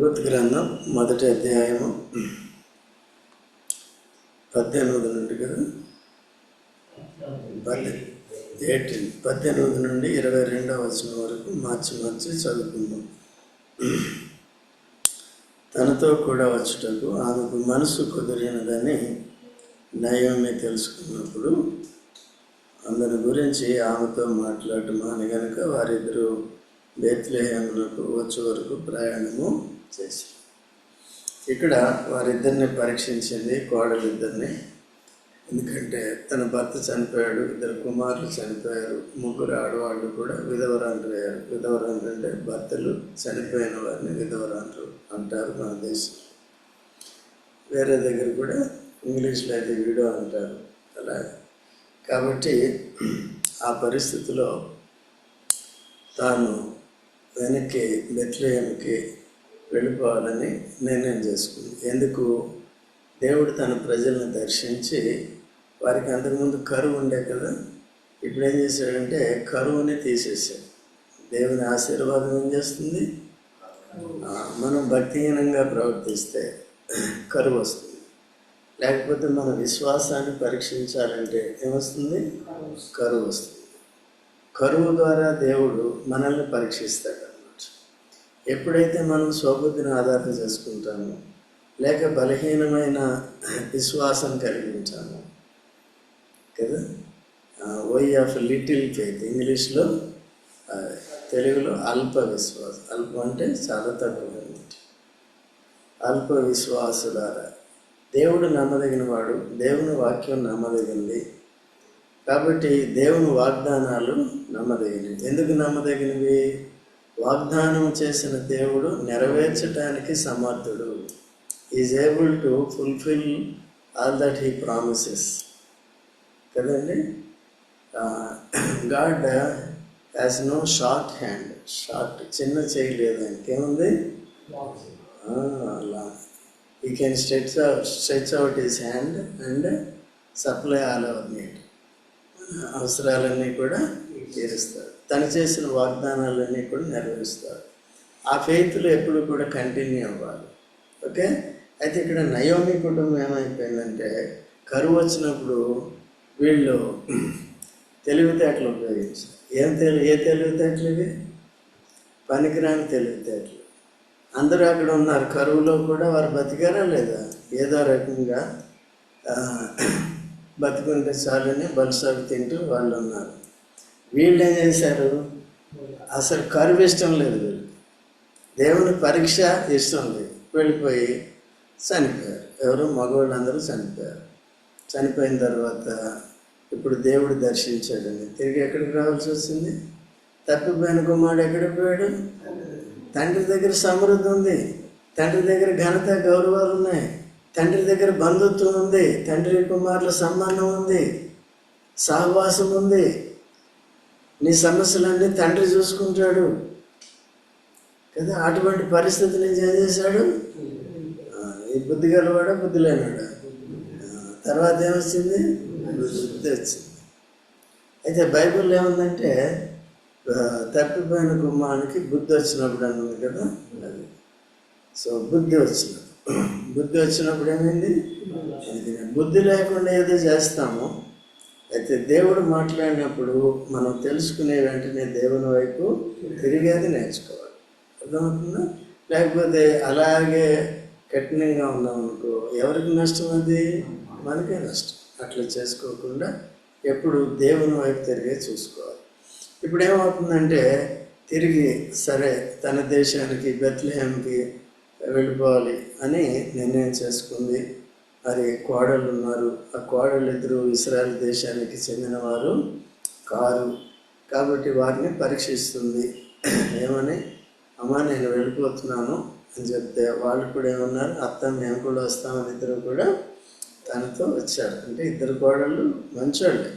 Ruth గ్రంథం మొదటి అధ్యాయము 18 నుండి కదా 18 నుండి 22వ వచనం వరకు మార్చి చదువుకుందాం. తనతో కూడా వచ్చుటకు ఆమెకు మనసు కుదిరినదని నయోమి తెలుసుకున్నప్పుడు అందరి గురించి ఆమెతో మాట్లాడటం అని కనుక వారిద్దరూ బేత్లెహేమునకు వచ్చే వరకు ప్రయాణము చేశారు. ఇక్కడ వారిద్దరిని పరీక్షించింది, కోడలిద్దరిని. ఎందుకంటే తన భర్త చనిపోయాడు, 2 కుమారులు చనిపోయారు, 3 ఆడవాళ్ళు కూడా విధవరాండ్రు అయ్యారు. విధవరాండ్రు అంటే భర్తలు చనిపోయిన వారిని విధవరాండ్రు అంటారు మన దేశం. వేరే దగ్గర కూడా ఇంగ్లీష్లో అయితే విడో అంటారు. అలా కాబట్టి ఆ పరిస్థితిలో తాను వెనక్కి బెత్లెహేముకి వెళ్ళిపోవాలని నిర్ణయం చేసుకుంది. ఎందుకు? దేవుడు తన ప్రజలను దర్శించి వారికి అంతకుముందు కరువు ఉండే కదా, ఇప్పుడు ఏం చేశాడంటే కరువుని తీసేసాడు. దేవుని ఆశీర్వాదం ఏం చేస్తుంది? మనం భక్తిహీనంగా ప్రవర్తిస్తే కరువు వస్తుంది. లేకపోతే మన విశ్వాసాన్ని పరీక్షించాలంటే ఏమొస్తుంది? కరువు వస్తుంది. కరువు ద్వారా దేవుడు మనల్ని పరీక్షిస్తాడు అన్నమాట. ఎప్పుడైతే మనం స్వబుద్ధిని ఆధారం చేసుకుంటామో లేక బలహీనమైన విశ్వాసం కలిగి ఉంటాము కదా, వై ఆఫ్ లిటిల్ ఫెయిత్ ఇంగ్లీష్లో, తెలుగులో అల్ప విశ్వాసం. అల్పం అంటే చాలా తక్కువ అన్నమాట. అల్ప విశ్వాసులారా, దేవుడు నమ్మదగిన వాడు, దేవుని వాక్యం నమ్మదగినది. కాబట్టి దేవుని వాగ్దానాలు నమ్మదగినవి. ఎందుకు నమ్మదగినవి? వాగ్దానం చేసిన దేవుడు నెరవేర్చడానికి సమర్థుడు. Is able to fulfil all that he promises కదండి. God has no short hand. Short చిన్న చేయలేదు, ఆయనకి ఏముంది? అలా he can stretch out his hand and supply all our need. అవసరాలన్నీ కూడా తీరుస్తాడు. తను చేసిన వాగ్దానాలన్నీ కూడా నెరవేరుస్తాడు. ఆ ఫెయిత్లో ఎప్పుడు కూడా కంటిన్యూ అవ్వాలి. ఓకే. అయితే ఇక్కడ నయోమి కుటుంబం ఏమైపోయిందంటే, కరువు వచ్చినప్పుడు వీళ్ళు తెలివితేటలు ఉపయోగించారు. ఏ తెలివితేటలు ఇవి? పనికిరాని తెలివితేటలు. అందరూ అక్కడ ఉన్నారు, కరువులో కూడా వారు బతికారా లేదా? ఏదో రకంగా బతుకుంటే చాలని బలుసాగు తింటూ వాళ్ళు ఉన్నారు. వీళ్ళు ఏం చేశారు? అసలు కరువు ఇష్టం లేదు వీళ్ళకి, దేవుని పరీక్ష ఇష్టం లేదు. వెళ్ళిపోయి చనిపోయారు. ఎవరు? మగవాళ్ళందరూ చనిపోయారు. చనిపోయిన తర్వాత ఇప్పుడు దేవుడు దర్శించాడండి. తిరిగి ఎక్కడికి రావాల్సి వచ్చింది? తప్పిపోయిన కుమారుడు ఎక్కడికి పోయాడు? తండ్రి దగ్గర సమృద్ధి ఉంది, తండ్రి దగ్గర ఘనత గౌరవాలు ఉన్నాయి, తండ్రి దగ్గర బంధుత్వం ఉంది, తండ్రి కుమారుల సంబంధం ఉంది, సహవాసం ఉంది. నీ సమస్యలన్నీ తండ్రి చూసుకుంటాడు కదా. అటువంటి పరిస్థితి నుంచి ఏం చేశాడు? ఈ బుద్ధి గలవాడా బుద్ధి లేనాడా? తర్వాత ఏమొచ్చింది? బుద్ధి వచ్చింది. అయితే బైబిల్లో ఏముందంటే, తప్పిపోయిన కుమారునికి బుద్ధి వచ్చినప్పుడు అన్నది కదా. అది సో బుద్ధి వచ్చినప్పుడు ఏమైంది? బుద్ధి లేకుండా ఏదో చేస్తాము. అయితే దేవుడు మాట్లాడినప్పుడు మనం తెలుసుకునే వెంటనే దేవుని వైపు తిరిగేది నేర్చుకోవాలి. అర్థమవుతుందా? లేకపోతే అలాగే కఠినంగా ఉన్నాం అనుకో, ఎవరికి నష్టం? అది మనకే నష్టం. అట్లా చేసుకోకుండా ఎప్పుడు దేవుని వైపు తిరిగే చూసుకోవాలి. ఇప్పుడు ఏమవుతుందంటే, తిరిగి సరే తన దేశానికి బెత్లెహేముకి వెళ్ళిపోవాలి అని నిర్ణయం చేసుకుంది. మరి కోడళ్ళు ఉన్నారు. ఆ కోడళ్ళు ఇద్దరు ఇశ్రాయేలు దేశానికి చెందినవారు కారు. కాబట్టి వారిని పరీక్షిస్తుంది. ఏమని? అమ్మ నేను వెళ్ళిపోతున్నాను అని చెప్తే వాళ్ళు కూడా ఏమన్నారు? అత్త మేము కూడా వస్తామని ఇద్దరు కూడా తనతో వచ్చారు. అంటే ఇద్దరు కోడళ్ళు మంచోళ్ళే.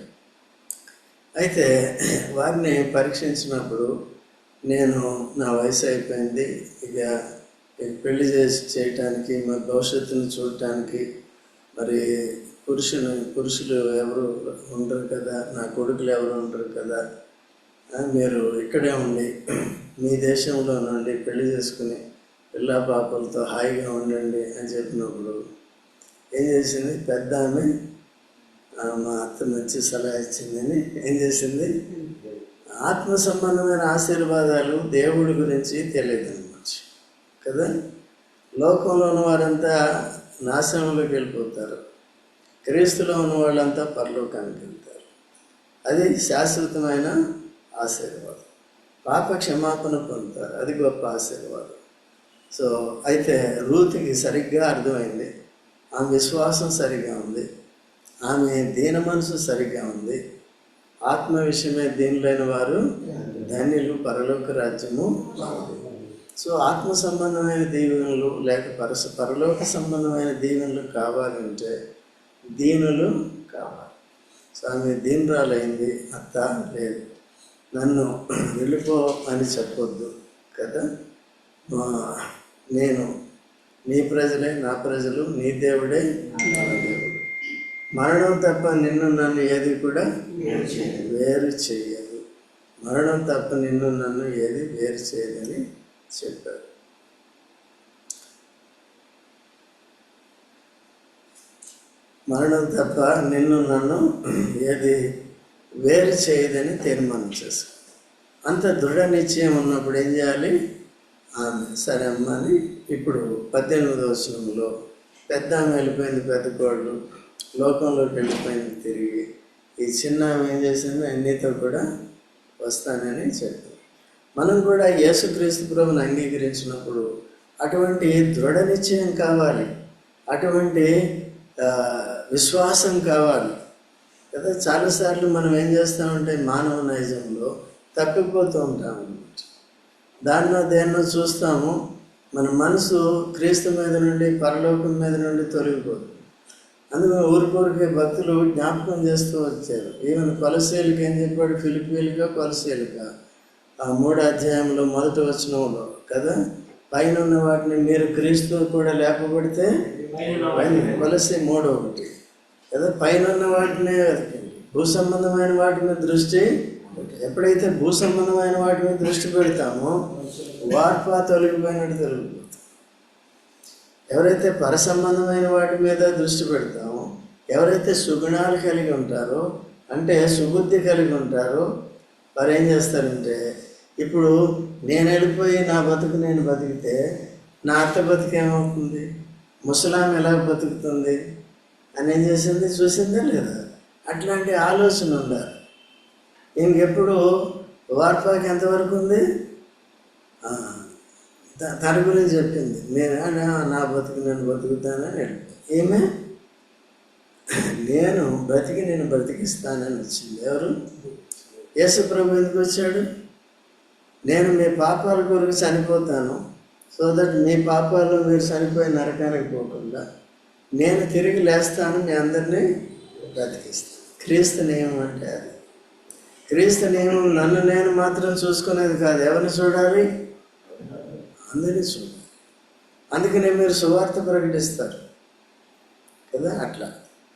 అయితే వారిని పరీక్షించినప్పుడు, నేను నా వయసు అయిపోయింది, ఇక పెళ్లి చేయటానికి, మరి భవిష్యత్తును చూడటానికి మరి పురుషులు ఎవరు ఉండరు కదా, నా కొడుకులు ఎవరు ఉండరు కదా, మీరు ఇక్కడే ఉండి మీ దేశంలో నుండి పెళ్లి చేసుకుని పిల్ల పాపలతో హాయిగా ఉండండి అని చెప్పినప్పుడు ఏం చేసింది? పెద్ద ఆమె మా అత్త మంచి సలహా ఇచ్చిందని ఏం చేసింది? ఆత్మ సంబంధమైన ఆశీర్వాదాలు దేవుడి గురించి తెలియదు అనమాట కదా. లోకంలో ఉన్న వారంతా నాశనంలోకి వెళ్ళిపోతారు, క్రీస్తులో ఉన్న వాళ్ళంతా పరలోకానికి వెళ్తారు. అది శాశ్వతమైన ఆశీర్వాదం. పాప క్షమాపణ పొందుతారు, అది గొప్ప ఆశీర్వాదం. సో అయితే రూతుకి సరిగ్గా అర్థమైంది, ఆమె విశ్వాసం సరిగ్గా ఉంది, ఆమె దీన మనసు సరిగ్గా ఉంది. ఆత్మ విషయమే దీనులైన వారు ధన్యులు, పరలోక రాజ్యము. సో ఆత్మ సంబంధమైన దీవెనలు లేక పరలోక సంబంధమైన దీవెనలు కావాలంటే దీనులు కావాలి. సో ఆమె దీనురాలైంది. అత్త లేదు, నన్ను వెళ్ళిపో అని చెప్పొద్దు కదా, నేను నీ ప్రజలే నా ప్రజలు, నీ దేవుడే నా దేవుడు. మరణం తప్ప నిన్ను నన్ను ఏది కూడా వేరు చేయదు. మరణం తప్ప నిన్ను నన్ను ఏది వేరు చేయదని చెప్పారు. మరణం తప్ప నిన్ను నన్ను ఏది వేరు చేయదని తీర్మానం చేసుకో. అంత దృఢ నిశ్చయం ఉన్నప్పుడు ఏం చేయాలి? ఆమె సరే అమ్మ అని. ఇప్పుడు 18వ వచనంలో పెద్ద ఆమె వెళ్ళిపోయింది, పెద్ద కోళ్ళు లోకంలోకి వెళ్ళిపోయింది తిరిగి. ఈ చిన్న ఆమె ఏం చేసింది? నీతో కూడా వస్తానని చెప్పింది. మనం కూడా యేసుక్రీస్తు ప్రభువుని అంగీకరించినప్పుడు అటువంటి దృఢ నిశ్చయం కావాలి, అటువంటి విశ్వాసం కావాలి కదా. చాలాసార్లు మనం ఏం చేస్తామంటే మానవ నైజంలో తప్పిపోతూ ఉంటాము అన్నమాట. దాన్నో దేన్నో చూస్తాము, మన మనసు క్రీస్తు మీద నుండి పరలోకం మీద నుండి తొలగిపోతుంది. అందుకని ఊరికే భక్తులు జ్ఞాపకం చేస్తూ వచ్చారు. ఈవెన్ కొలసీలకి ఏం చెప్పాడు? ఫిలిప్పీలుగా కొలసీలుగా 3వ అధ్యాయంలో 1వ వచనంలో కదా, పైన ఉన్న వాటిని మీరు క్రీస్తు కూడా లేపబడితే కొలసీ 3:1 కదా, పైన ఉన్న వాటినే వెతకండి, భూ సంబంధమైన వాటి మీద దృష్టి. ఎప్పుడైతే భూ సంబంధమైన వాటి మీద దృష్టి పెడతామో వార్ప తొలగిపోయినట్టు తొలగిపోతుంది. ఎవరైతే పర సంబంధమైన వాటి మీద దృష్టి పెడతామో, ఎవరైతే సుగుణాలు కలిగి ఉంటారో, అంటే సుబుద్ధి కలిగి ఉంటారో, వారు ఏం చేస్తారంటే, ఇప్పుడు నేను వెళ్ళిపోయి నా బతుకు నేను బతికితే నా అత్త బతుకు ఏమవుతుంది, ముసలాం ఎలా బతుకుతుంది అని ఏం చేసింది? చూసిందా లేదా? అట్లాంటి ఆలోచన ఉండాలి. ఇంకెప్పుడు వార్పాకి ఎంతవరకు ఉంది? తన గురించి చెప్పింది, నా బతుకు నేను బతుకుతానని ఏమే నేను బ్రతికి నేను బ్రతికిస్తానని వచ్చింది. ఎవరు? యేసు ప్రభు ఎందుకు వచ్చాడు? నేను మీ పాపాల కొరకు చనిపోతాను, సో దట్ మీ పాపాలు మీరు చనిపోయి నరకానికి పోకుండా నేను తిరిగి లేస్తాను, మీ అందరినీ బ్రతికిస్తాను. క్రీస్తు నియమం అంటే అది. క్రీస్తు నియమం నన్ను నేను మాత్రం చూసుకునేది కాదు, ఎవరిని చూడాలి? అందరినీ చూడాలి. అందుకనే మీరు సువార్త ప్రకటిస్తారు కదా, అట్లా.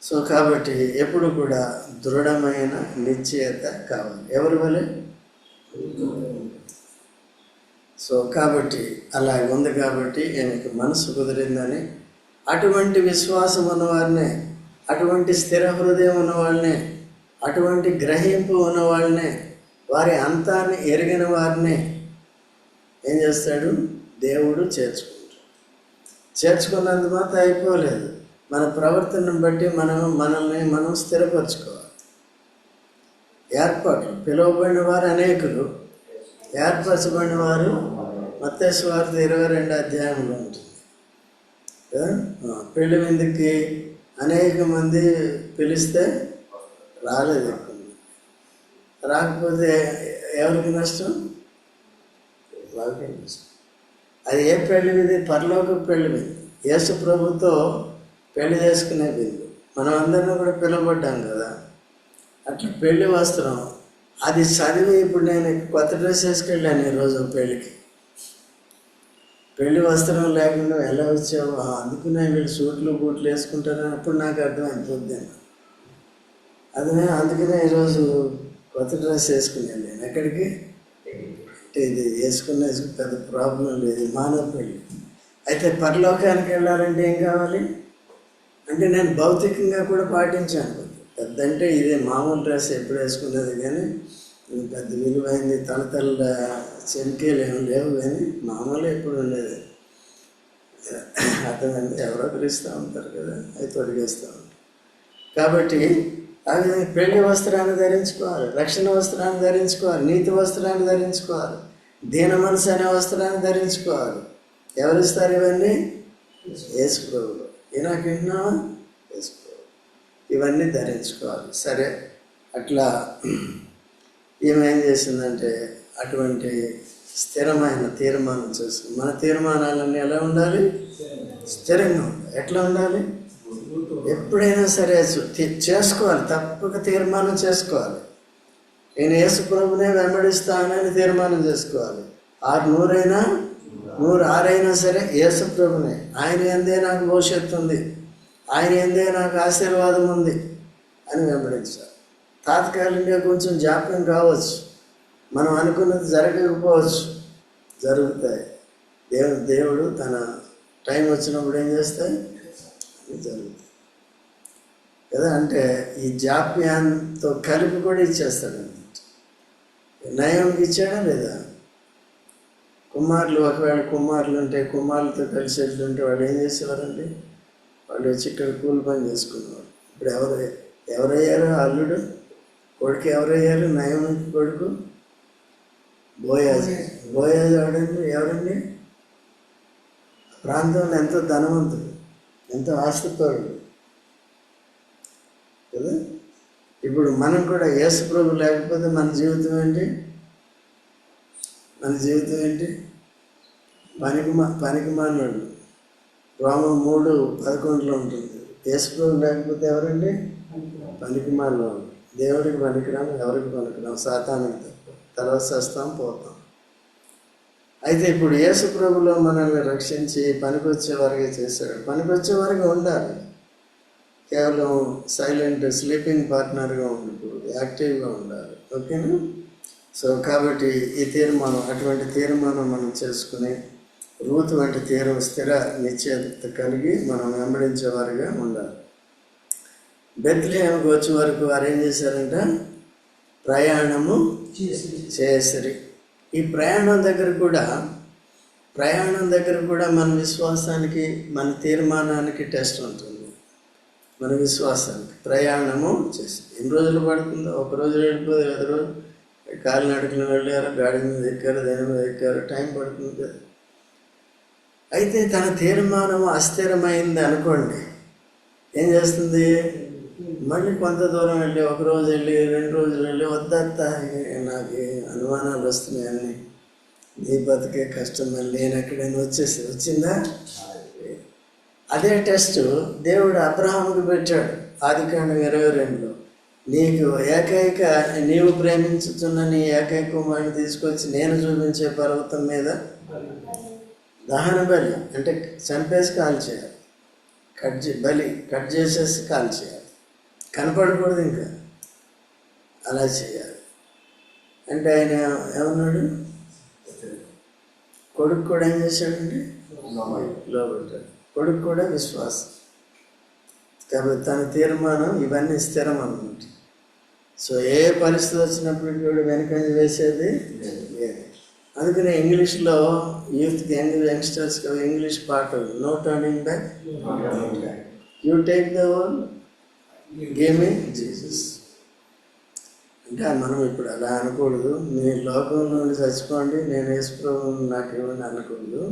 సో కాబట్టి ఎప్పుడు కూడా దృఢమైన నిశ్చయత కావాలి. ఎవరి వలె? సో కాబట్టి అలా ఉంది. కాబట్టి ఈమెకు మనసు కుదిరిందని, అటువంటి విశ్వాసం ఉన్నవారినే, అటువంటి స్థిర హృదయం ఉన్నవాళ్ళనే, అటువంటి గ్రహింపు ఉన్నవాళ్ళనే, వారి అంతాన్ని ఎరిగిన వారిని ఏం చేస్తాడు? దేవుడు చేర్చుకుంటాడు. చేర్చుకున్నంత మాత్రం అయిపోలేదు, మన ప్రవర్తనను బట్టి మనల్ని మనం స్థిరపరచుకోవాలి. ఏర్పాట్లు, పిలువబడిన వారు అనేకులు, ఏర్పరచబడిన వారు మత్తయి సువార్త 22వ అధ్యాయంలో ఉంటుంది. పెళ్లి విందుకి అనేక మంది పిలిస్తే రాలేదు, ఎక్కువ రాకపోతే ఎవరికి నష్టం? వాళ్ళకే నష్టం. అది ఏ పెళ్లి విందు? పరలోక పెళ్లి విందు, యేసు ప్రభుతో పెళ్లి చేసుకునే విందు. మనం అందరినీ కూడా పిలువబడ్డాం కదా. అట్లా పెళ్లి వస్త్రం అది చదివి, ఇప్పుడు నేను కొత్త డ్రెస్ వేసుకెళ్ళాను ఈరోజు పెళ్ళికి, పెళ్లి వస్త్రం లేకుండా ఎలా వచ్చావు? అందుకునే వీళ్ళు సూట్లు బూట్లు వేసుకుంటారని అప్పుడు నాకు అర్థమైపోద్ది. అందుకనే ఈరోజు కొత్త డ్రెస్ వేసుకున్నాను నేను. ఎక్కడికి? ఇది వేసుకున్న పెద్ద ప్రాబ్లం లేదు, మానవ పెళ్ళి. అయితే పరలోకానికి వెళ్ళాలంటే ఏం కావాలి అంటే నేను భౌతికంగా కూడా పాటించాను. పెద్ద అంటే ఇదే మామూలు డ్రెస్ ఎప్పుడు వేసుకునేది, కానీ పెద్ద విలువైంది తలతల్ల చెంకేలు ఏమి లేవు, కానీ మామూలు ఎప్పుడు ఉండేది. అర్థమైంది, ఎవరో పిలుస్తూ ఉంటారు కదా, అవి తొడిగేస్తూ ఉంటారు. కాబట్టి ఆ విధంగా పెళ్లి వస్త్రాన్ని ధరించుకోవాలి, రక్షణ వస్త్రాన్ని ధరించుకోవాలి, నీతి వస్త్రాన్ని ధరించుకోవాలి, దీన మనసు అనే వస్త్రాన్ని ధరించుకోవాలి. ఎవరిస్తారు ఇవన్నీ? యేసు ప్రభువు. ఈనాకు వింటున్నావా? యేసు ప్రభువు. ఇవన్నీ ధరించుకోవాలి. సరే, అట్లా ఏమేం చేసిందంటే అటువంటి స్థిరమైన తీర్మానం చేసుకుని, మన తీర్మానాలన్నీ ఎలా ఉండాలి? స్థిరంగా ఉండాలి. ఎట్లా ఉండాలి? ఎప్పుడైనా సరే చేసుకోవాలి, తప్పక తీర్మానం చేసుకోవాలి. నేను యేసు ప్రభునే వెంబడిస్తానని తీర్మానం చేసుకోవాలి. 100 అయినా 106 అయినా సరే యేసు ప్రభునే. ఆయన యందే నాకు భవిష్యత్తు ఉంది, ఆయన యందే నాకు ఆశీర్వాదం ఉంది అని వెంబడించాలి. తాత్కాలికంగా కొంచెం జాప్యం కావచ్చు, మనం అనుకున్నది జరగకపోవచ్చు, జరుగుతాయి. దేవుడు తన టైం వచ్చినప్పుడు ఏం చేస్తాయి? జరుగుతాయి కదా. అంటే ఈ జాప్యంతో కలిపి కూడా ఇచ్చేస్తాడు. నయంకి ఇచ్చాడా లేదా? కుమారులు, ఒకవేళ కుమారులు ఉంటే కుమారులతో కలిసి వెళ్తుంటే వాళ్ళు ఏం చేసేవారండి? వాళ్ళు వచ్చి ఇక్కడ కూలి పని చేసుకునేవారు. ఇప్పుడు ఎవరయ్యారు? అల్లుడు కొడుకు ఎవరయ్యారు? నయం కొడుకు బోయాజు. బోయాజు ఎవరండి? ప్రాంతంలో ఎంతో ధనవంతుడు, ఎంతో ఆస్తిపరుడు కదా. ఇప్పుడు మనం కూడా యేసు ప్రభు లేకపోతే మన జీవితం ఏంటి? మన జీవితం ఏంటి? పనికిమాలినోడు. రోమం 3:11 ఉంటుంది. యేసు ప్రభు లేకపోతే ఎవరండి? పనికిమాలినోడు. దేవుడికి పనికిరాం, ఎవరికి పనికిరాం, సాతానికి తప్ప. తర్వాత వస్తాం, పోతాం. అయితే ఇప్పుడు యేసు ప్రభులో మనల్ని రక్షించి పనికొచ్చేవారిగా చేశాడు. పనికొచ్చేవారిగా ఉండాలి, కేవలం సైలెంట్ స్లీపింగ్ పార్ట్నర్గా ఉండకూడదు, యాక్టివ్గా ఉండాలి. ఓకేనా? సో కాబట్టి ఈ తీర్మానం, అటువంటి తీర్మానం మనం చేసుకుని రూతు వంటి స్థిర నిశ్చయత కలిగి మనం వెంబడించేవారిగా ఉండాలి. బెత్లెహేముకు వచ్చే వరకు వారు ఏం చేశారంట? ప్రయాణము చేసిరి. ఈ ప్రయాణం దగ్గర కూడా మన విశ్వాసానికి, మన తీర్మానానికి టెస్ట్ ఉంటుంది. మన విశ్వాసానికి ప్రయాణము చేసి ఎన్ని రోజులు పడుతుందో? ఒక రోజు వెళ్ళిపోదు, 2 రోజులు కాలినడకలు వెళ్ళారు, గాడి మీద ఎక్కారు, దేని మీద ఎక్కారు, టైం పడుతుంది కదా. అయితే తన తీర్మానం అస్థిరమైంది అనుకోండి, ఏం చేస్తుంది? మళ్ళీ కొంత దూరం వెళ్ళి, 1 రోజు వెళ్ళి, 2 రోజులు వెళ్ళి, వద్దంతా నాకు అనుమానాలు వస్తున్నాయని, నీ బతికే కష్టం, మళ్ళీ నేను ఎక్కడైనా వచ్చిందా? అదే టెస్ట్ దేవుడు అబ్రహాముకు పెట్టాడు. ఆదికాండం 22లో నీవు ప్రేమించుతున్న నీ ఏకైక కుమారుని తీసుకొచ్చి నేను చూపించే పర్వతం మీద దహన బలి, అంటే చంపేసి కాల్ చేయాలి, కట్ చేసేసి కాల్ చేయాలి, కనపడకూడదు, ఇంకా అలా చేయాలి. అంటే ఆయన ఏమన్నాడు? కొడుకు కూడా ఏం చేశాడండి? లోబడ్డాడు. కొడుకు కూడా విశ్వాసం. కాబట్టి తన తీర్మానం ఇవన్నీ స్థిరం అన్నమాట. సో ఏ పరిస్థితి వచ్చినప్పటికీ కూడా వెనకంజ వేసేది లేదు. అందుకనే ఇంగ్లీష్లో యూత్కి, యంగ్స్టర్స్కి ఇంగ్లీష్ పాట, no turning back, you take the world, give me Jesus. అంటే మనం ఇప్పుడు అలా అనకూడదు, మీరు లోకంలో చచ్చిపోండి, నేను యేసు ప్రభువుని నాకు ఇవ్వండి అనకూడదు.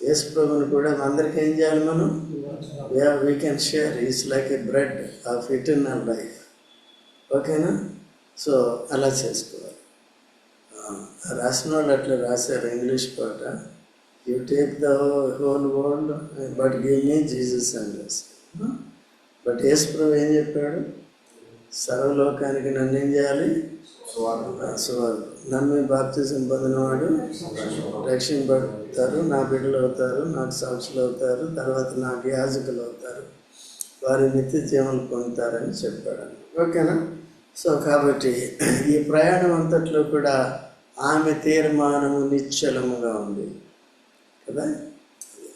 యేసు ప్రభువుని కూడా అందరికీ ఏం చేయాలి? మనం we can share. Is like a bread of eternal life. ఓకేనా? సో అలా చేసుకోవాలి. రాసిన వాళ్ళు అట్లా రాశారు ఇంగ్లీష్ పాట, you take the whole world but give me Jesus అని రాశారు. బట్ యేసు ప్రభు ఏం చెప్పాడు? సర్వలోకానికి నన్ను ఏం చేయాలి? సువార్త. నన్ను బాప్తిజం పొందినవాడు రక్షింపబడతారు, నా బిడ్డలు అవుతారు, నాకు సాక్షులు అవుతారు, తర్వాత నాకు యాజకులు అవుతారు, వారి నిత్య జీవనం పొందుతారని చెప్పాడు. ఓకేనా? సో కాబట్టి ఈ ప్రయాణం అంతట్లో కూడా ఆమె తీర్మానము నిశ్చలముగా ఉంది కదా.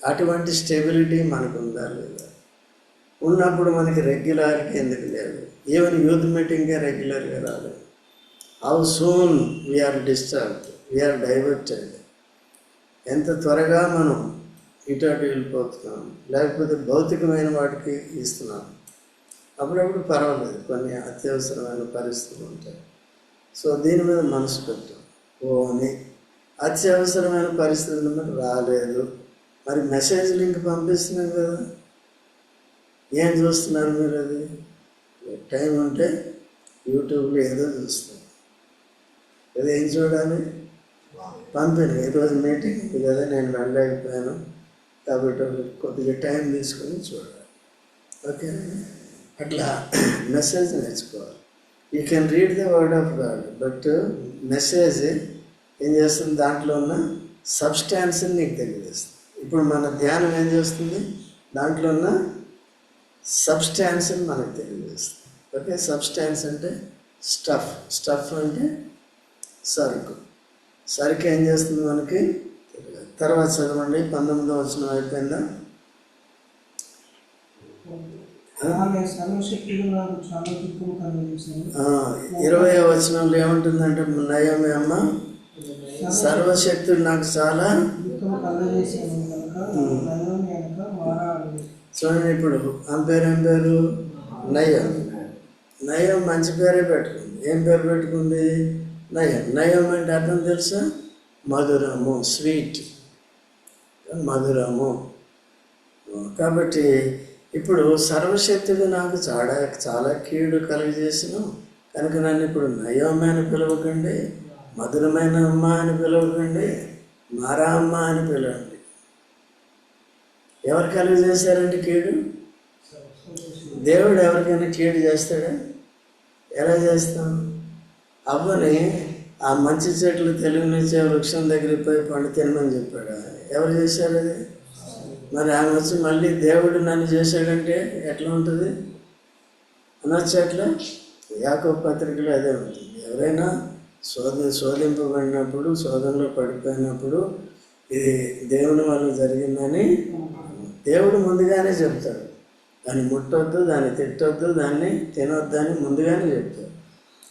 అటువంటి స్టెబిలిటీ మనకు ఉందా లేదా? ఉన్నప్పుడు మనకి రెగ్యులారిటీ ఎందుకు లేదు? ఈవెన్ యూత్ మీటింగ్కే రెగ్యులర్గా రాలేదు. How soon we are disturbed, we are diverted. ఎంత త్వరగా మనం ఇటు అటు వెళ్ళిపోతున్నాం, లేకపోతే భౌతికమైన వాటికి ఇస్తున్నాం. అప్పుడప్పుడు పర్వాలేదు, కొన్ని అత్యవసరమైన పరిస్థితులు ఉంటాయి. సో దీని మీద మనసు పెట్టాం. అని అత్యవసరమైన పరిస్థితుల మీద రాలేదు. మరి మెసేజ్ లింక్ పంపిస్తున్నాం కదా, ఏం చూస్తున్నారు మీరు? అది టైం ఉంటే యూట్యూబ్లో ఏదో చూస్తారు కదా. ఏం చూడాలి? పంపిణీ. ఈరోజు మీటింగ్ ఉంది కదా, నేను వెళ్ళలేకపోయాను కాబట్టి కొద్దిగా టైం తీసుకొని చూడాలి. ఓకే, అట్లా మెసేజ్ నేర్చుకోవాలి. You can read the word of God, but message ఏం చేస్తుంది? దాంట్లో ఉన్న సబ్స్టాన్స్ని నీకు తెలియజేస్తుంది. ఇప్పుడు మన ధ్యానం ఏం చేస్తుంది? దాంట్లో ఉన్న సబ్స్టాన్స్ని మనకు తెలియజేస్తుంది. ఓకే, సబ్స్టాన్స్ అంటే స్టఫ్, స్టఫ్ అంటే సరుకు. సరుకు ఏం చేస్తుంది మనకి? తర్వాత చదవండి, 19వ వచనం అయిపోయిందా? 20వ వచనంలో ఏముంటుందంటే, నయోమి అమ్మ సర్వశక్తుడు నాకు చాలా. చూడండి, ఇప్పుడు ఆమె పేరు ఏం పేరు? నయం. నయం మంచి పేరే పెట్టుకుంది. ఏం పేరు పెట్టుకుంది? నయం. నయం అంటే అర్థం తెలుసా? మధురము, స్వీట్, మధురము. కాబట్టి ఇప్పుడు సర్వశక్తుడు నాకు చాలా కీడు కలుగజేసిన కనుక నన్ను ఇప్పుడు నయోమి అని పిలవకండి, మధురమైన అమ్మ అని పిలవకండి, మారా అమ్మ అని పిలవండి. ఎవరు కలుగజేశారంటే కీడు? దేవుడు ఎవరికైనా కీడు చేస్తాడా? ఎలా చేస్తాం? అవ్వని ఆ మంచి చెట్లు తెలుగునిచ్చే వృక్షం దగ్గరికి పోయి పండు తినమని చెప్పాడు. ఎవరు చేశారు అది? మరి ఆమె వచ్చి మళ్ళీ దేవుడు నన్ను చేశాడంటే ఎట్లా ఉంటుంది? అనొచ్చు అట్లా. యాకోబు పత్రికలో అదే ఉంటుంది. ఎవరైనా శోధింపబడినప్పుడు, శోధనలో పడిపోయినప్పుడు ఇది దేవుని వల్ల జరిగిందని దేవుడు ముందుగానే చెప్తాడు. దాన్ని ముట్టొద్దు, దాన్ని తిట్టొద్దు, దాన్ని తినొద్దని ముందుగానే చెప్తాడు.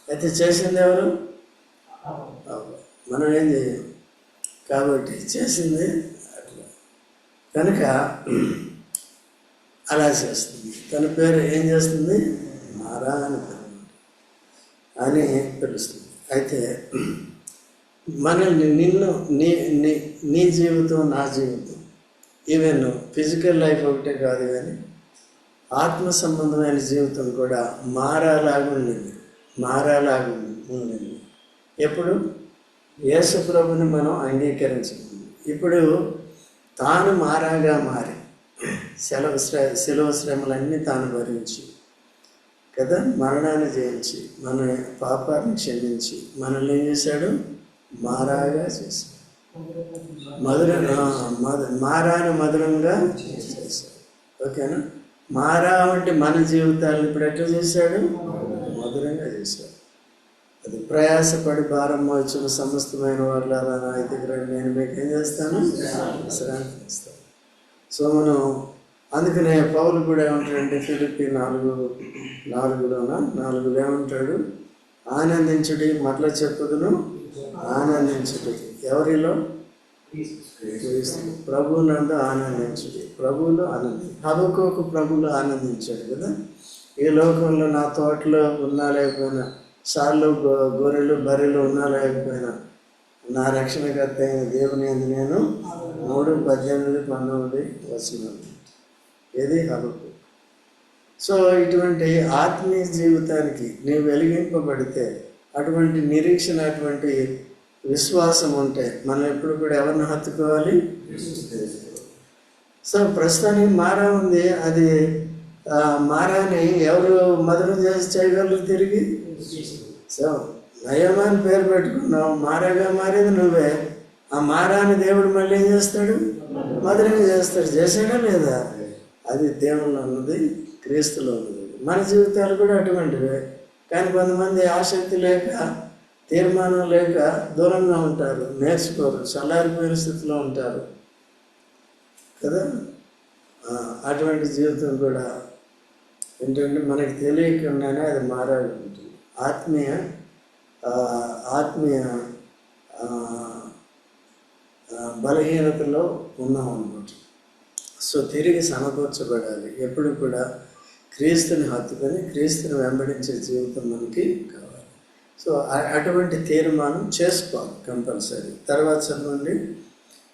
అయితే చేసింది ఎవరు? మనం ఏం చేయం కాబట్టి చేసింది అట్లా. కనుక అలా చేస్తుంది. తన పేరు ఏం చేస్తుంది? మారా అని పిలుస్తుంది. అయితే మనల్ని నీ జీవితం, నా జీవితం, ఈవెన్ ఫిజికల్ లైఫ్ ఒకటే కాదు కానీ ఆత్మ సంబంధమైన జీవితం కూడా మారాలాగా ఉండింది. ఎప్పుడు? యేసు ప్రభుని మనం అంగీకరించుకుంది. ఇప్పుడు తాను మారాగా మారి శిలువ శ్రమలన్నీ తాను భరించి కదా, మరణాన్ని జయించి మన పాపాన్ని క్షమించి మనల్ని ఏం చేశాడు? మారాగా చేశాడు. మారాను మధురంగా చేశాడు. ఓకేనా? మారా అంటే మన జీవితాలను ఇప్పుడు ఎట్లా చేశాడు? మధురంగా చేశాడు. అది ప్రయాసపడి భారం మోచిన సమస్తమైన వాళ్ళ నా దగ్గర నేను మీకు ఏం చేస్తాను? విశ్రాంతి ఇస్తాను. సో మనం అందుకనే పౌలు కూడా ఏమంటాడంటే ఫిలిప్పీ 4:4 ఏమంటాడు? ఆనందించుడి, మరలా చెప్పుదును ఆనందించుడి. ఎవరిలో? ప్రభువునందు ఆనందించుడి. ప్రభువులో హబక్కూకు ప్రభువులో ఆనందించాడు కదా. ఈ లోకంలో నా తోటలో ఉన్నా లేకపోయినా, సార్లు గొర్రెలు బర్రెలు ఉన్నా లేకపోయినా, నా రక్షణకర్త అయిన దేవుని యందు నేను 3:18-19 వచనాలు. ఏది? హబక్కూకు. సో ఇటువంటి ఆత్మీయ జీవితానికి నీవు వెలిగింపబడితే, అటువంటి నిరీక్షణ, అటువంటి విశ్వాసం ఉంటే మనం ఎప్పుడు కూడా ఎవరిని హత్తుకోవాలి? సో ప్రస్తుతానికి మారా ఉంది. అది మారాని ఎవరు మధురం చేయగలరు తిరిగి? సో నయమాని పేరు పెట్టుకున్నావు, మారాగా మారేది నువ్వే. ఆ మారాని దేవుడు మళ్ళీ ఏం చేస్తాడు? మధురంగా చేస్తాడు. చేశాడా లేదా? అది దేవుళ్ళు ఉన్నది, క్రీస్తులో ఉన్నది. మన జీవితాలు కూడా అటువంటివే. కానీ కొంతమంది ఆసక్తి లేక తీర్మానం లేక దూరంగా ఉంటారు, నేర్చుకోరు, చల్లారిపోయిన స్థితిలో ఉంటారు కదా. అటువంటి జీవితం కూడా ఏంటంటే మనకి తెలియకుండానే అది మారాలి ఉంటుంది. ఆత్మీయ బలహీనతలో ఉన్నాం అన్నమాట. సో తిరిగి సమకూర్చబడాలి. ఎప్పుడు కూడా క్రీస్తుని హత్తుకొని క్రీస్తుని వెంబడించే జీవితం మనకి కావాలి. సో అటువంటి తీర్మానం చేసుకోవాలి కంపల్సరీ. తర్వాత చదవండి.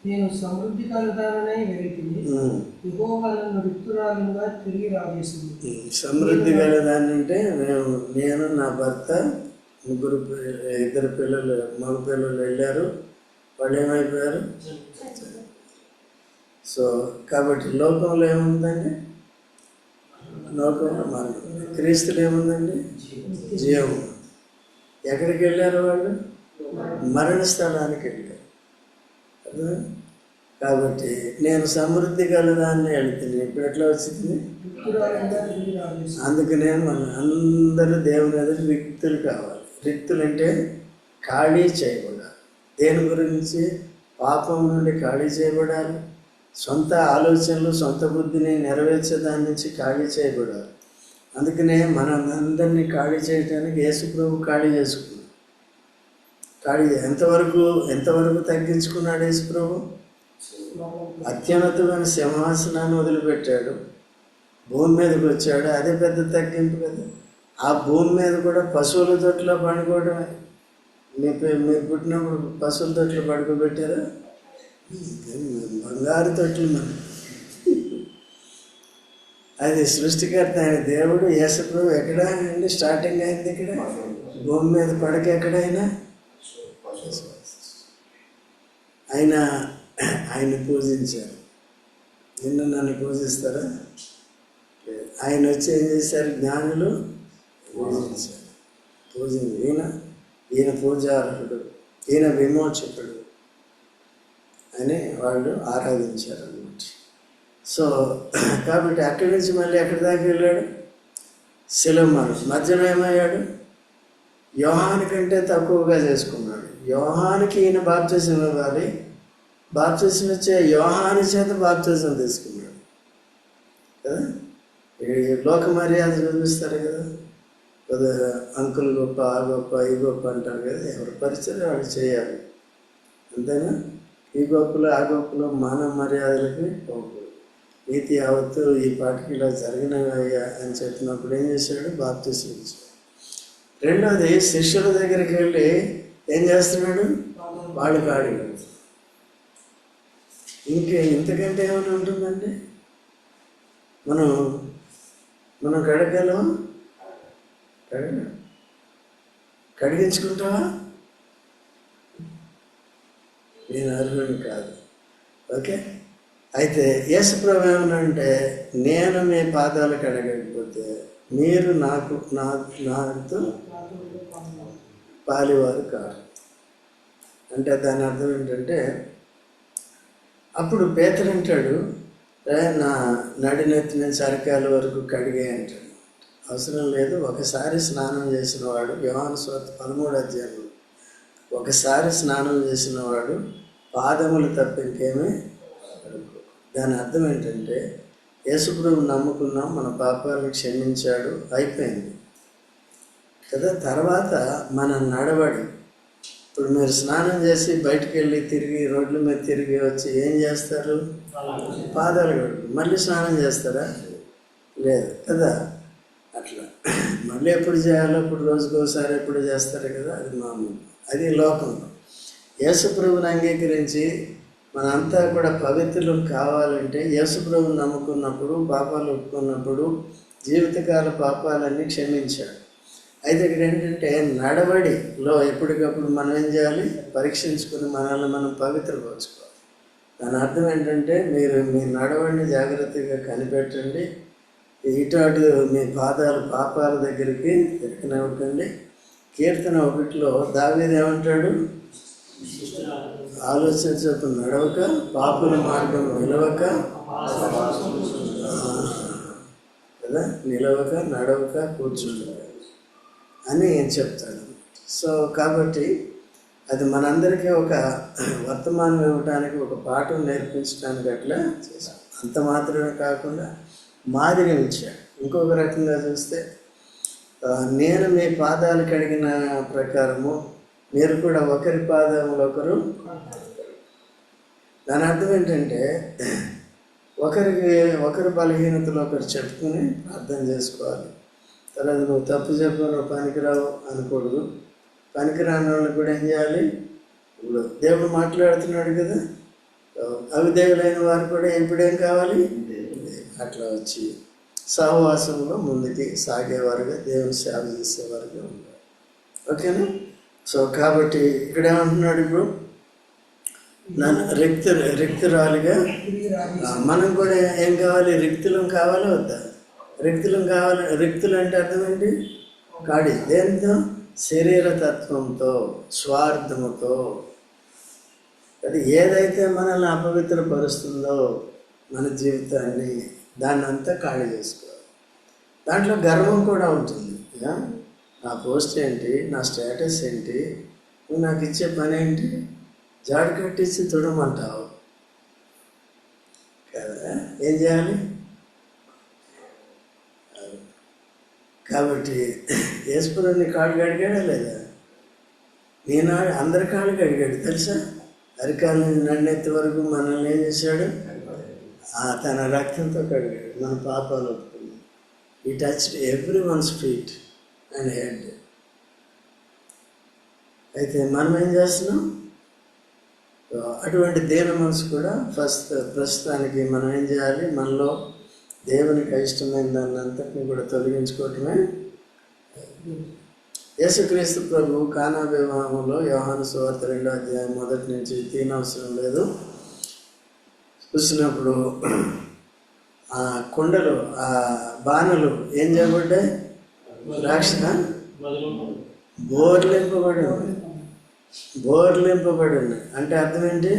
నేను సమృద్ధి కలదానని వెళితిని, యెహోవా నన్ను రిక్తురాలుగా తిరిగి రాజేసింది. సమృద్ధి కలదాన్ని అంటే నేను నా భర్త, ఇద్దరు పిల్లలు, మగ పిల్లలు వెళ్ళారు. వాళ్ళు ఏమైపోయారు? సో కాబట్టి లోకంలో ఏముందండి? లోకంలో మరణం. క్రీస్తులు ఏముందండి? జీవం. ఎక్కడికి వెళ్ళారు వాళ్ళు? మరణ స్థలానికి వెళ్ళారు. కాబట్టి నేను సమృద్ధి కలదాన్ని వెళుతుంది. ఇప్పుడు ఎట్లా వచ్చింది? అందుకనే మన అందరూ దేవుని ఎదురు రిక్తులు కావాలి. రిక్తులు అంటే ఖాళీ చేయబడాలి. దేని గురించి? పాపం నుండి ఖాళీ చేయబడాలి. సొంత ఆలోచనలు, సొంత బుద్ధిని నెరవేర్చే దాని నుంచి ఖాళీ చేయబడాలి. అందుకనే మనం అందరినీ ఖాళీ చేయడానికి యేసు ప్రభు ఖాళీ చేసుకున్నాడు. ఎంతవరకు తగ్గించుకున్నాడు యేసు ప్రభు? అత్యున్నతమైన సింహాసనాన్ని వదిలిపెట్టాడు, భూమి మీదకి వచ్చాడు. అదే పెద్ద తగ్గింపు కదా. ఆ భూమి మీద కూడా పశువుల తొట్టులో పండుకోవడమే. మీరు పుట్టినప్పుడు పశువుల తొట్టులో పడుకోబెట్టారా? బంగారు తొట్లు మనం. అది సృష్టికర్త అయిన దేవుడు యేసు ప్రభు ఎక్కడ అండి స్టార్టింగ్ అయింది? ఇక్కడ భూమి మీద పడక ఎక్కడైనా ఆయన పూజించారు. నిన్ను నన్ను పూజిస్తారా? ఆయన వచ్చి ఏం చేశారు? జ్ఞానులు పూజించారు. ఈయన పూజార్హుడు, ఈయన విమోచకుడు అని వాళ్ళు ఆరాధించారు అన్నమాట. సో కాబట్టి అక్కడి నుంచి మళ్ళీ ఎక్కడి దాకా వెళ్ళాడు? శిలువ మధ్యలో ఏమయ్యాడు? యోహాను కంటే తక్కువగా చేసుకున్నాడు. యోహానికి ఈయన బాప్తిసం ఇవ్వాలి. బాప్తిసం ఇచ్చే యోహాను చేత బాప్తిసం తీసుకున్నాడు కదా. లోక మర్యాద చూపిస్తారు కదా. అంకుల్ గొప్ప, ఆ గొప్ప, ఈ గొప్ప అంటారు కదా. ఎవరి పరిచయం వాళ్ళు చేయాలి, అంతేనా? ఈ గొప్పలు ఆ గొప్పలు మానవ మర్యాదలకి పోకూడదు. నీతి యావత్తు ఈ పాటికి ఇలా జరిగినవయ్యా అని చెప్పినప్పుడు ఏం చేశాడు? బాప్తిసం ఇచ్చాడు. రెండోది, శిష్యుల దగ్గరికి వెళ్ళి ఏం చేస్తున్నాడు? వాళ్ళు కాడి. ఇంతకంటే ఏమైనా ఉంటుందండి? మనం కడగలం? కడిగించుకుంటావా? నేను అర్హుడిని కాదు. ఓకే, అయితే యేసు ప్రభు ఏమనంటే, నేను మీ పాదాలు కడగకపోతే మీరు నాతో పాలివారు కాదు. అంటే దాని అర్థం ఏంటంటే, అప్పుడు పేతురు అంటాడు, నా నడినెత్తి నుంచి అరకాల వరకు కడిగే అంటాడు. అవసరం లేదు. ఒకసారి స్నానం చేసిన వాడు, యోహాను సువార్త 13వ అధ్యాయంలో, ఒకసారి స్నానం చేసిన వాడు పాదములు తప్ప ఇంకేమీ కడుక్కో. దాని అర్థం ఏంటంటే, యేసుప్రభుని నమ్ముకున్నాం, మన పాపాలను క్షమించాడు, అయిపోయింది కదా. తర్వాత మన నడవడి, ఇప్పుడు మీరు స్నానం చేసి బయటికి వెళ్ళి తిరిగి రోడ్ల మీద తిరిగి వచ్చి ఏం చేస్తారు? పాదాలు కడుగు. మళ్ళీ స్నానం చేస్తారా? లేదు కదా. అట్లా మళ్ళీ ఎప్పుడు చేయాలో అప్పుడు రోజుకోసారి ఎప్పుడు చేస్తారు కదా. అది మామూలు. అది లోకంలో. యేసు ప్రభువుని అంగీకరించి మనంతా కూడా పవిత్రులు కావాలంటే యేసు ప్రభువుని నమ్ముకున్నప్పుడు, పాపాలు ఒప్పుకున్నప్పుడు జీవితకాల పాపాలన్నీ క్షమించాడు. అయితే ఇక్కడ ఏంటంటే, నడవడిలో ఎప్పటికప్పుడు మనం ఏం చేయాలి? పరీక్షించుకుని మనల్ని మనం పవిత్రపరచుకోవాలి. దాని అర్థం ఏంటంటే, మీరు మీ నడవడిని జాగ్రత్తగా కనిపెట్టండి. ఇటు అటు మీ పాపాల దగ్గరికి ఎక్కనివ్వకండి. కీర్తన 1లో దావీదు ఏమంటాడు? ఆలోచించకు నడవక, పాపుల మార్గం నిలవక కదా, నిలవక నడవక కూర్చుంటాడు అని చెప్తాడు. సో కాబట్టి అది మనందరికీ ఒక వర్తమానం ఇవ్వటానికి, ఒక పాఠం నేర్పించడానికి అట్లా చేశాం. అంత మాత్రమే కాకుండా మాదిరి ఇచ్చాడు. ఇంకొక రకంగా చూస్తే నేను మీ పాదాలు కడిగిన ప్రకారము మీరు కూడా ఒకరి పాదములు ఒకరు. దాని అర్థం ఏంటంటే ఒకరి బలహీనతలు ఒకరు చెప్పుకుని ప్రార్థన చేసుకోవాలి. తర్వాత నువ్వు తప్పు చెప్పు, నువ్వు పనికిరావు అనకూడదు. పనికిరాని వాళ్ళు కూడా ఏం చేయాలి? ఇప్పుడు దేవుడు మాట్లాడుతున్నాడు కదా, అవిధేయులైన వారు కూడా ఇప్పుడేం కావాలి? అట్లా వచ్చి సహవాసంలో ముందుకి సాగేవారుగా, దేవుని సేవ చేసేవారుగా ఉండాలి. ఓకేనా? సో కాబట్టి ఇక్కడ ఏమంటున్నాడు? ఇప్పుడు నన్ను రిక్తురాలుగా మనం కూడా ఏం కావాలి? రిక్తులం కావాలా వద్దా? రిక్తులు అంటే అర్థం ఏంటి? కాడి దేనితో? శరీర తత్వంతో, స్వార్థముతో. అది ఏదైతే మనల్ని అపవిత్రపరుస్తుందో మన జీవితాన్ని, దాన్ని అంతా ఖాళీ చేసుకోవాలి. దాంట్లో గర్వం కూడా ఉంటుంది. నా పోస్ట్ ఏంటి, నా స్టేటస్ ఏంటి, నువ్వు నాకు ఇచ్చే పని ఏంటి, జాడి కట్టించి తుడమంటావు కదా, ఏం చేయాలి? కాబట్టి యేసుప్రభుని కాళ్ళు కడిగాడా లేదా? నేను అందరి కాళ్ళు కడిగాడు తెలుసా. అరికాల నుంచి నన్నెత్తి వరకు మనల్ని ఏం చేశాడు? తన రక్తంతో కడిగాడు. మన పాపాలు ఒప్పుకున్నాం. ఈ touch every once feet and head. అయితే మనం ఏం చేస్తున్నాం? అటువంటి దీన మనసు కూడా ప్రస్తుతానికి మనం ఏం చేయాలి? మనలో దేవునికి ఇష్టమైన దాన్ని అంతటిని కూడా తొలగించుకోవటమే. యేసుక్రీస్తు ప్రభు కానా వివాహంలో యోహాను సువార్త 2వ అధ్యాయం 1 నుంచి తీనవసరం లేదు చూసినప్పుడు ఆ కుండలు, ఆ బాణలు ఏం చేయబడ్డాయి? బోర్లింపబడి ఉన్నాయి. అంటే అర్థం ఏంటి?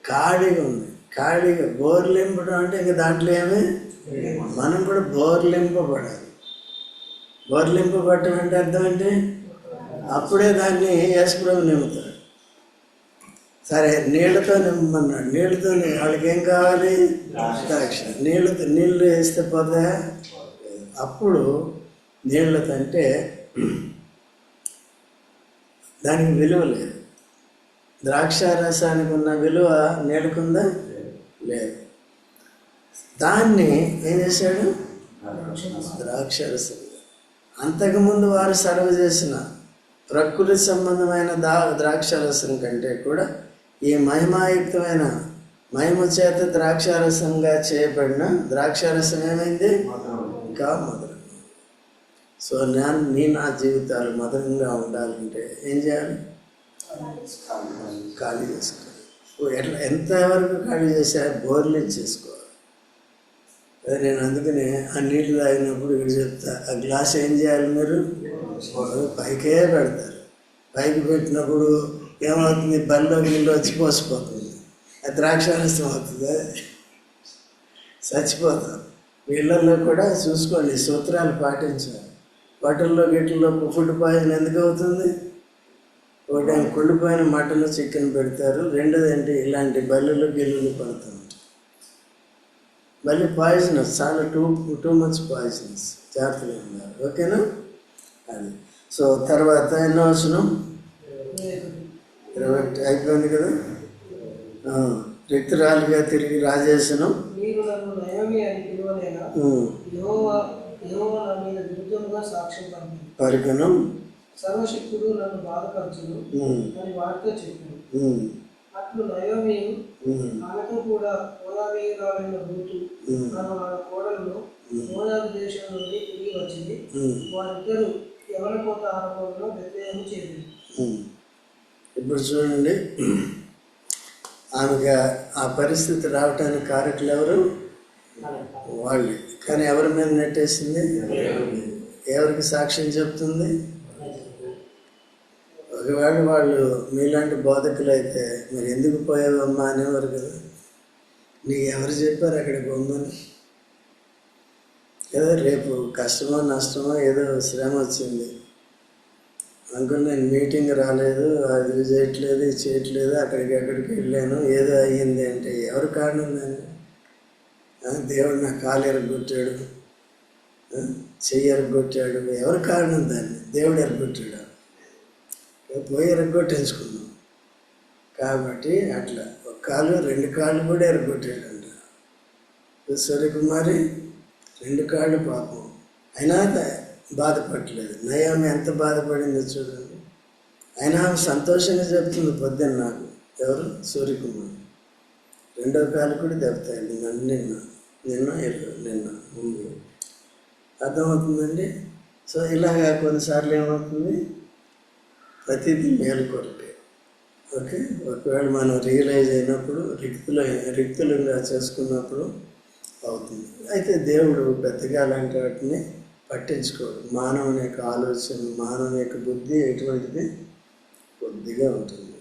ఖాళీగా ఉంది. ఖాళీగా బోర్లింపడం అంటే ఇంకా దాంట్లో ఏమి? మనం కూడా బోర్లింపబడాలి. బోర్లింపబడటం అంటే అర్థం ఏంటి? అప్పుడే దాన్ని యేసుప్రభు నింపుతాడు. సరే, నీళ్ళతో నిమ్మన్నాడు. నీళ్ళతో వాళ్ళకి ఏం కావాలి? ద్రాక్ష. నీళ్ళు వేస్తే పోతే అప్పుడు నీళ్ళతో అంటే దానికి విలువ లేదు. ద్రాక్ష రసానికి ఉన్న విలువ నీళ్ళకుందా? లేదు. దాన్ని ఏం చేశాడు? ద్రాక్షరసం. అంతకుముందు వారు సర్వ్ చేసిన ప్రకృతి సంబంధమైన ద్రాక్షరసం కంటే కూడా ఈ మహిమాయుక్తమైన మహిమ చేత ద్రాక్షారసంగా చేయబడిన ద్రాక్షారసం ఏమైంది? ఇంకా మధురం. సో నా జీవితాలు మధురంగా ఉండాలంటే ఏం చేయాలి? ఖాళీ చేసుకోవాలి. ఎంతవరకు ఖాళీ చేసా? బోర్లు చేసుకోవాలి. అదే నేను అందుకనే ఆ నీళ్ళు తాగినప్పుడు ఇక్కడ చెప్తా, ఆ గ్లాస్ ఏం చేయాలి? మీరు పైకే పెడతారు. పైకి పెట్టినప్పుడు ఏమవుతుంది? బల్లో నీళ్ళు వచ్చి పోసిపోతుంది. అది ద్రాక్షారసం అవుతుంది, చచ్చిపోతాం. వీళ్ళల్లో కూడా చూసుకోండి, సూత్రాలు పాటించాలి. హోటల్లో గిట్లో ఫుడ్ పాయిజన్ ఎందుకు అవుతుంది? ఒకటి కుళ్ళిపోయిన మటన్, చికెన్ పెడతారు. రెండోది ఏంటి? ఇలాంటి బల్లులు గిల్లులు పడుతుంది. మళ్ళీ పాయిజనస్, చాలా టూ మచ్ పాయిజనస్. జాగ్రత్తగా ఉన్నారు. ఓకేనా? అది. సో తర్వాత ఎన్నో వచనం? 21 అయిపోయింది కదా. రిక్తురాలుగా తిరిగి రాజేశను పరికను సర్వశక్తుడు నన్ను బాధపరచును అని వారితో చెప్పాను. అట్లు నయోమియు ఆమెతో కూడా మోయాబీయురాలైన రూతు వాళ్ళ కోడలను మోయాబు దేశం నుండి తిరిగి వచ్చింది. వారిద్దరూ యవనకోత ఆరంభంలో బెత్లెహేము చేరింది. ఇప్పుడు చూడండి, ఆమెకి ఆ పరిస్థితి రావటానికి కారకులు ఎవరు? వాళ్ళు. కానీ ఎవరి మీద నెట్టేసింది? ఎవరికి సాక్ష్యం చెప్తుంది? ఒకవేళ వాళ్ళు మీలాంటి బోధకులు అయితే మీరు ఎందుకు పోయావమ్మా అనేవారు కదా. నీకు ఎవరు చెప్పారు అక్కడికి పోమని? ఏదో రేపు కష్టమో నష్టమో ఏదో శ్రమ వచ్చింది, అంకుల్ నేను మీటింగ్ రాలేదు, అది చేయట్లేదు, ఇది చేయట్లేదు, అక్కడికి వెళ్ళాను, ఏదో అయ్యింది అంటే ఎవరు కారణం దాన్ని? దేవుడు నా కాలు ఎరగొట్టాడు, చెయ్యి ఎరగొట్టాడు, ఎవరు కారణం దాన్ని? దేవుడు ఎరగొట్టాడు. పోయి ఎరగొట్టించుకున్నాం కాబట్టి అట్లా ఒక కాలు 2 కాళ్ళు కూడా ఎరగొట్టాడంట సూర్యకుమారి, 2 కాళ్ళు పాపం. అయినా బాధపడలేదు. నయామి ఎంత బాధపడిందో చూడండి. అయినా ఆమె సంతోషంగా చెప్తుంది పొద్దున్న నాకు. ఎవరు? సూర్యకుమారి. 2వ కాలు కూడా దెబ్బతాయండి నిన్న ముందు. అర్థమవుతుందండి. సో ఇలాగా కొన్నిసార్లు ఏమవుతుంది, ప్రతిదీ మేలు కొరకే. ఓకే, ఒకవేళ మనం రియలైజ్ అయినప్పుడు రిక్తులుగా చేసుకున్నప్పుడు అవుతుంది. అయితే దేవుడు పెద్దగా అలాంటి వాటిని పట్టించుకోడు. మానవుని యొక్క ఆలోచన, మానవుని యొక్క బుద్ధి ఎటువంటిది? కొద్దిగా ఉంటుంది.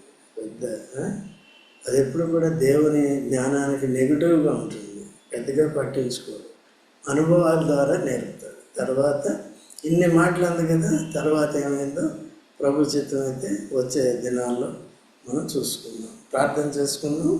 అది ఎప్పుడు కూడా దేవుని జ్ఞానానికి నెగిటివ్గా ఉంటుంది. పెద్దగా పట్టించుకోడు. అనుభవాల ద్వారా నేర్పుతాడు. తర్వాత ఇన్ని మాటలు అంది కదా, తర్వాత ఏమైందో ప్రభు చిత్తం అయితే వచ్చే దినాల్లో మనం చూసుకుందాం. ప్రార్థన చేసుకుందాం.